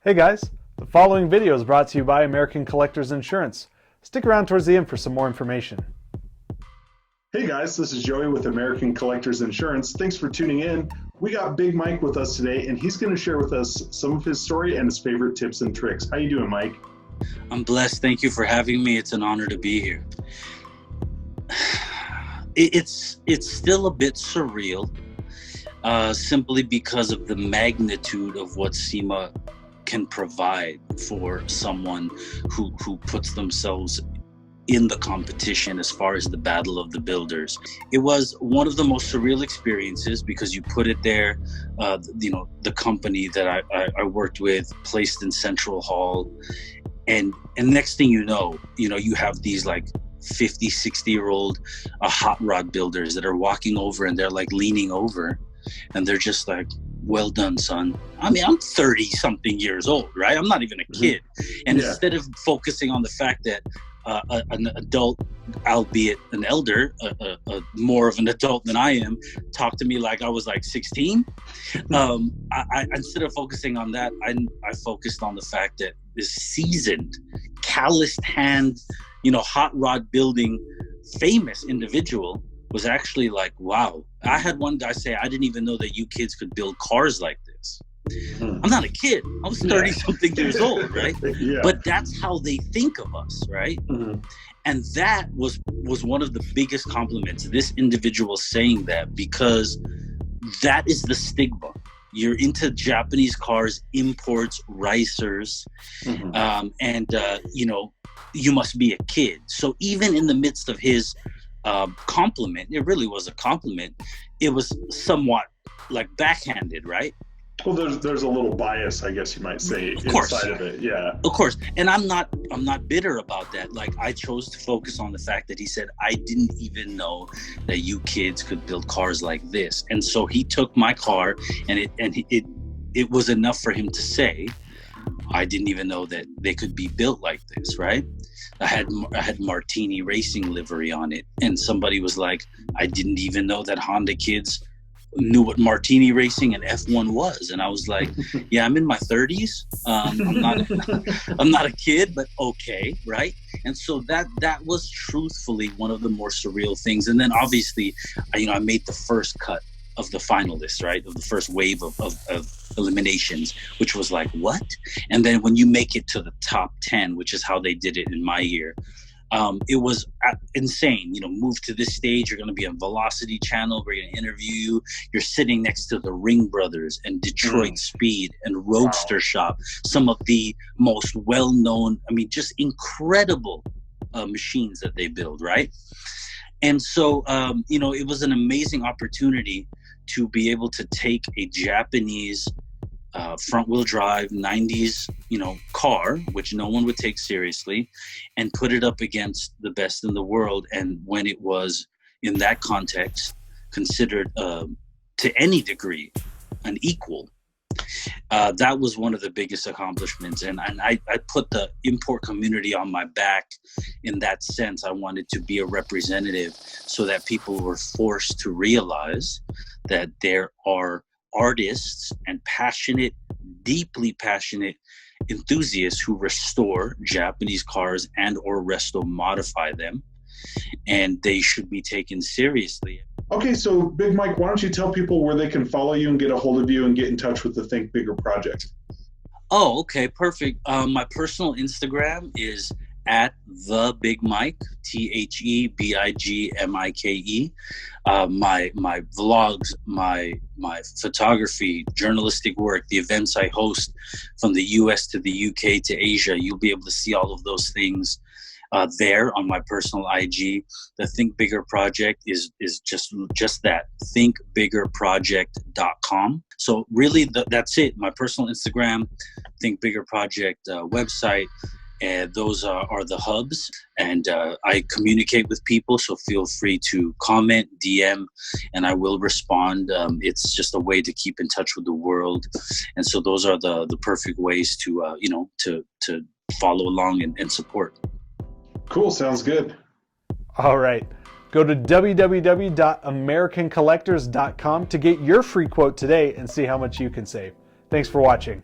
Hey guys, the following video is brought to you by American Collectors Insurance. Stick around towards the end for some more information. Hey guys, this is Joey with American Collectors Insurance. Thanks for tuning in. We got Big Mike with us today, and he's going to share with us some of his story and his favorite tips and tricks. How you doing, Mike? I'm blessed. Thank you for having me. It's an honor to be here. It's still a bit surreal, simply because of the magnitude of what SEMA can provide for someone who puts themselves in the competition as far as the Battle of the Builders. It was one of the most surreal experiences because you put it there, the company that I worked with placed in Central Hall, and next thing you know, you have these like 50, 60-year-old hot rod builders that are walking over and they're like leaning over and they're just like, well done, son. I mean, I'm 30 something years old, right? I'm not even a kid. And instead of focusing on the fact that an adult, albeit an elder, more of an adult than I am, talked to me like I was like 16. I instead of focusing on that, I focused on the fact that this seasoned, calloused hand, hot rod building, famous individual was actually like, wow. I had one guy say, I didn't even know that you kids could build cars like this. I'm not a kid. I was 30 something years old, right? But that's how they think of us, right? And that was one of the biggest compliments, this individual saying that, because that is the stigma. You're into Japanese cars, imports, racers, and you must be a kid. So even in the midst of his compliment, it really was a compliment, it was somewhat like backhanded, right? Well, there's a little bias, I guess you might say, inside of it. Yeah. Of course. And I'm not bitter about that. Like, I chose to focus on the fact that he said, I didn't even know that you kids could build cars like this. And so he took my car, and it was enough for him to say, I didn't even know that they could be built like this, right? I had Martini Racing livery on it, and somebody was like, I didn't even know that Honda kids knew what Martini Racing and F1 was. And I was like, yeah, I'm in my 30s. I'm not a kid, but okay, right? And so that was truthfully one of the more surreal things. And then obviously, I made the first cut of the finalists, right? Of the first wave of eliminations, which was like, what? And then when you make it to the top 10, which is how they did it in my year, it was insane. Move to this stage, you're going to be on Velocity Channel, we're going to interview you. You're sitting next to the Ring Brothers and Detroit Speed and Roadster Shop, some of the most well-known, just incredible machines that they build, right? And so, it was an amazing opportunity to be able to take a Japanese front-wheel drive 90s, car, which no one would take seriously, and put it up against the best in the world. And when it was, in that context, considered to any degree an equal, that was one of the biggest accomplishments. And I put the import community on my back in that sense. I wanted to be a representative so that people were forced to realize that there are artists and deeply passionate enthusiasts who restore Japanese cars and or resto modify them, and they should be taken seriously. Okay, so Big Mike, why don't you tell people where they can follow you and get a hold of you and get in touch with the Think Bigger project? Oh, okay, perfect. My personal Instagram is at the Big Mike, TheBigMike. My vlogs, my photography, journalistic work, the events I host from the US to the UK to Asia, you'll be able to see all of those things there on my personal IG. The Think Bigger project is just that, thinkbiggerproject.com. So really that's it. My personal Instagram, Think Bigger project website. And those are the hubs, and I communicate with people, so feel free to comment, DM, and I will respond. It's just a way to keep in touch with the world, and so those are the perfect ways to to follow along and support. Cool, sounds good. All right, go to www.americancollectors.com to get your free quote today and see how much you can save. Thanks for watching.